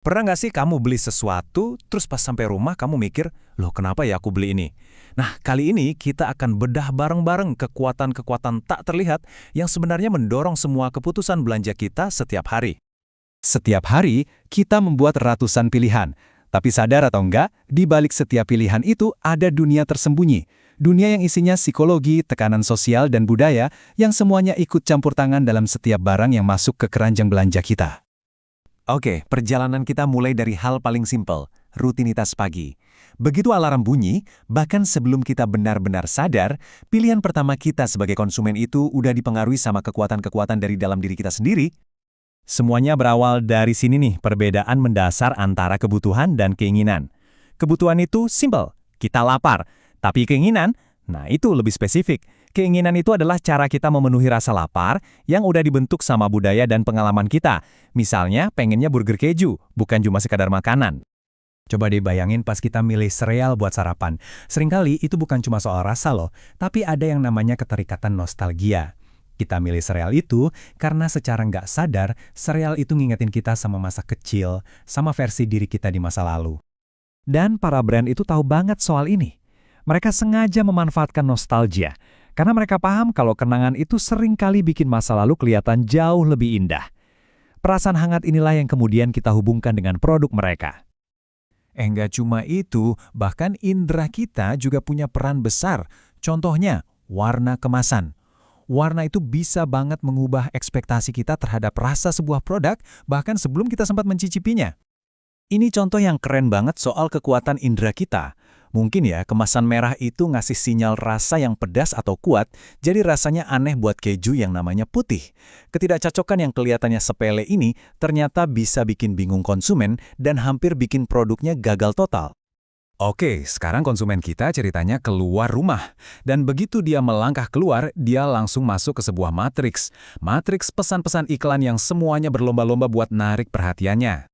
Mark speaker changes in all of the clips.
Speaker 1: Pernah nggak sih kamu beli sesuatu, terus pas sampai rumah kamu mikir, loh kenapa ya aku beli ini? Nah, kali ini kita akan bedah bareng-bareng kekuatan-kekuatan tak terlihat yang sebenarnya mendorong semua keputusan belanja kita setiap hari.
Speaker 2: Setiap hari, kita membuat ratusan pilihan. Tapi sadar atau enggak, di balik setiap pilihan itu ada dunia tersembunyi. Dunia yang isinya psikologi, tekanan sosial, dan budaya yang semuanya ikut campur tangan dalam setiap barang yang masuk ke keranjang belanja kita.
Speaker 1: Oke, perjalanan kita mulai dari hal paling simpel, rutinitas pagi. Begitu alarm bunyi, bahkan sebelum kita benar-benar sadar, pilihan pertama kita sebagai konsumen itu udah dipengaruhi sama kekuatan-kekuatan dari dalam diri kita sendiri. Semuanya berawal dari sini nih, perbedaan mendasar antara kebutuhan dan keinginan. Kebutuhan itu simpel, kita lapar. Tapi keinginan, nah itu lebih spesifik. Keinginan itu adalah cara kita memenuhi rasa lapar yang udah dibentuk sama budaya dan pengalaman kita. Misalnya, pengennya burger keju, bukan cuma sekadar makanan.
Speaker 2: Coba deh bayangin pas kita milih sereal buat sarapan. Seringkali itu bukan cuma soal rasa loh, tapi ada yang namanya keterikatan nostalgia. Kita milih sereal itu karena secara nggak sadar, sereal itu ngingetin kita sama masa kecil, sama versi diri kita di masa lalu. Dan para brand itu tahu banget soal ini. Mereka sengaja memanfaatkan nostalgia, karena mereka paham kalau kenangan itu seringkali bikin masa lalu kelihatan jauh lebih indah. Perasaan hangat inilah yang kemudian kita hubungkan dengan produk mereka.
Speaker 1: Nggak cuma itu, bahkan indera kita juga punya peran besar. Contohnya, warna kemasan. Warna itu bisa banget mengubah ekspektasi kita terhadap rasa sebuah produk, bahkan sebelum kita sempat mencicipinya. Ini contoh yang keren banget soal kekuatan indera kita. Mungkin ya, kemasan merah itu ngasih sinyal rasa yang pedas atau kuat, jadi rasanya aneh buat keju yang namanya putih. Ketidakcocokan yang kelihatannya sepele ini ternyata bisa bikin bingung konsumen dan hampir bikin produknya gagal total. Oke, sekarang konsumen kita ceritanya keluar rumah. Dan begitu dia melangkah keluar, dia langsung masuk ke sebuah matriks. Matriks pesan-pesan iklan yang semuanya berlomba-lomba buat narik perhatiannya.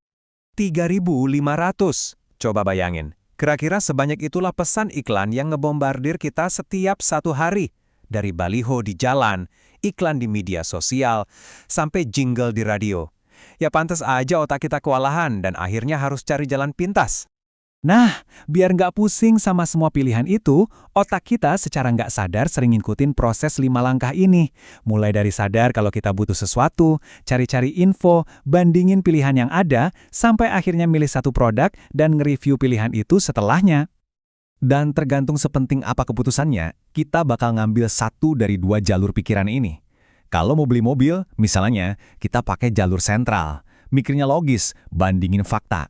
Speaker 1: 3.500. Coba bayangin, kira-kira sebanyak itulah pesan iklan yang ngebombardir kita setiap satu hari. Dari baliho di jalan, iklan di media sosial, sampai jingle di radio. Ya pantas aja otak kita kewalahan dan akhirnya harus cari jalan pintas.
Speaker 2: Nah, biar nggak pusing sama semua pilihan itu, otak kita secara nggak sadar sering ngikutin proses 5 langkah ini. Mulai dari sadar kalau kita butuh sesuatu, cari-cari info, bandingin pilihan yang ada, sampai akhirnya milih satu produk dan nge-review pilihan itu setelahnya.
Speaker 1: Dan tergantung sepenting apa keputusannya, kita bakal ngambil satu dari dua jalur pikiran ini. Kalau mau beli mobil, misalnya, kita pakai jalur sentral. Mikirnya logis, bandingin fakta.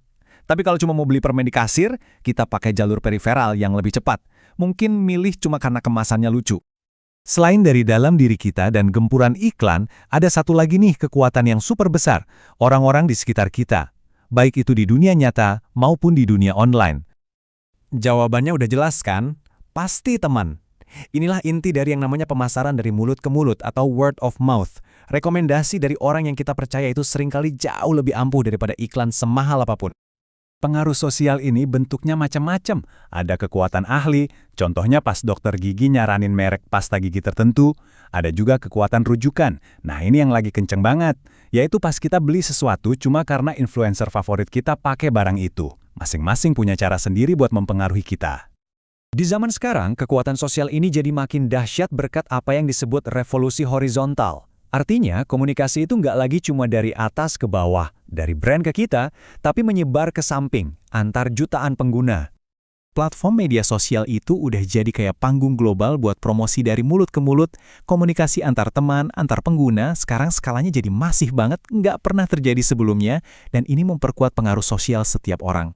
Speaker 1: Tapi kalau cuma mau beli permen di kasir, kita pakai jalur periferal yang lebih cepat. Mungkin milih cuma karena kemasannya lucu. Selain dari dalam diri kita dan gempuran iklan, ada satu lagi nih kekuatan yang super besar. Orang-orang di sekitar kita. Baik itu di dunia nyata maupun di dunia online. Jawabannya udah jelas kan? Pasti teman. Inilah inti dari yang namanya pemasaran dari mulut ke mulut atau word of mouth. Rekomendasi dari orang yang kita percaya itu seringkali jauh lebih ampuh daripada iklan semahal apapun. Pengaruh sosial ini bentuknya macam-macam. Ada kekuatan ahli, contohnya pas dokter gigi nyaranin merek pasta gigi tertentu. Ada juga kekuatan rujukan. Nah ini yang lagi kenceng banget. Yaitu pas kita beli sesuatu cuma karena influencer favorit kita pakai barang itu. Masing-masing punya cara sendiri buat mempengaruhi kita. Di zaman sekarang, kekuatan sosial ini jadi makin dahsyat berkat apa yang disebut revolusi horizontal. Artinya, komunikasi itu nggak lagi cuma dari atas ke bawah, dari brand ke kita, tapi menyebar ke samping, antar jutaan pengguna. Platform media sosial itu udah jadi kayak panggung global buat promosi dari mulut ke mulut, komunikasi antar teman, antar pengguna, sekarang skalanya jadi masif banget, nggak pernah terjadi sebelumnya, dan ini memperkuat pengaruh sosial setiap orang.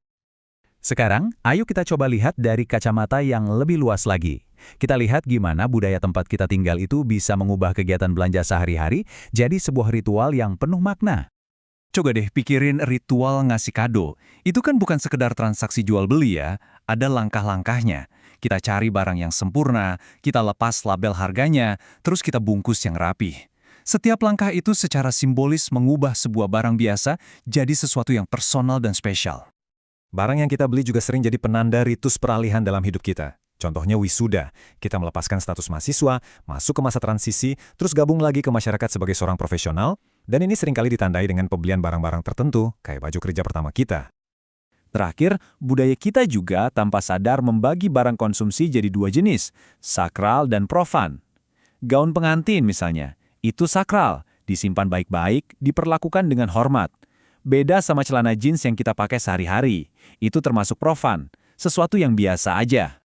Speaker 1: Sekarang, ayo kita coba lihat dari kacamata yang lebih luas lagi. Kita lihat gimana budaya tempat kita tinggal itu bisa mengubah kegiatan belanja sehari-hari jadi sebuah ritual yang penuh makna. Coba deh pikirin ritual ngasih kado. Itu kan bukan sekedar transaksi jual-beli ya, ada langkah-langkahnya. Kita cari barang yang sempurna, kita lepas label harganya, terus kita bungkus yang rapih. Setiap langkah itu secara simbolis mengubah sebuah barang biasa jadi sesuatu yang personal dan spesial. Barang yang kita beli juga sering jadi penanda ritus peralihan dalam hidup kita. Contohnya wisuda, kita melepaskan status mahasiswa, masuk ke masa transisi, terus gabung lagi ke masyarakat sebagai seorang profesional, Dan ini seringkali ditandai dengan pembelian barang-barang tertentu, kayak baju kerja pertama kita. Terakhir, budaya kita juga tanpa sadar membagi barang konsumsi jadi dua jenis, sakral dan profan. Gaun pengantin misalnya, itu sakral, disimpan baik-baik, diperlakukan dengan hormat. Beda sama celana jeans yang kita pakai sehari-hari, itu termasuk profan, sesuatu yang biasa aja.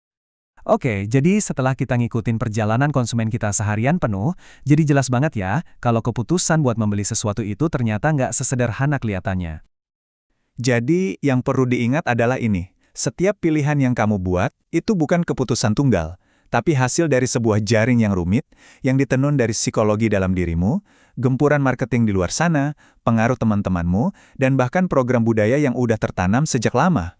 Speaker 2: Oke, jadi setelah kita ngikutin perjalanan konsumen kita seharian penuh, jadi jelas banget ya, kalau keputusan buat membeli sesuatu itu ternyata nggak sesederhana kelihatannya.
Speaker 3: Jadi, yang perlu diingat adalah ini. Setiap pilihan yang kamu buat, itu bukan keputusan tunggal, tapi hasil dari sebuah jaring yang rumit, yang ditenun dari psikologi dalam dirimu, gempuran marketing di luar sana, pengaruh teman-temanmu, dan bahkan program budaya yang udah tertanam sejak lama.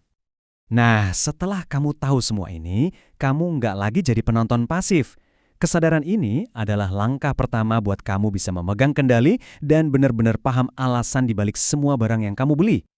Speaker 4: Nah, setelah kamu tahu semua ini, kamu nggak lagi jadi penonton pasif. Kesadaran ini adalah langkah pertama buat kamu bisa memegang kendali dan benar-benar paham alasan dibalik semua barang yang kamu beli.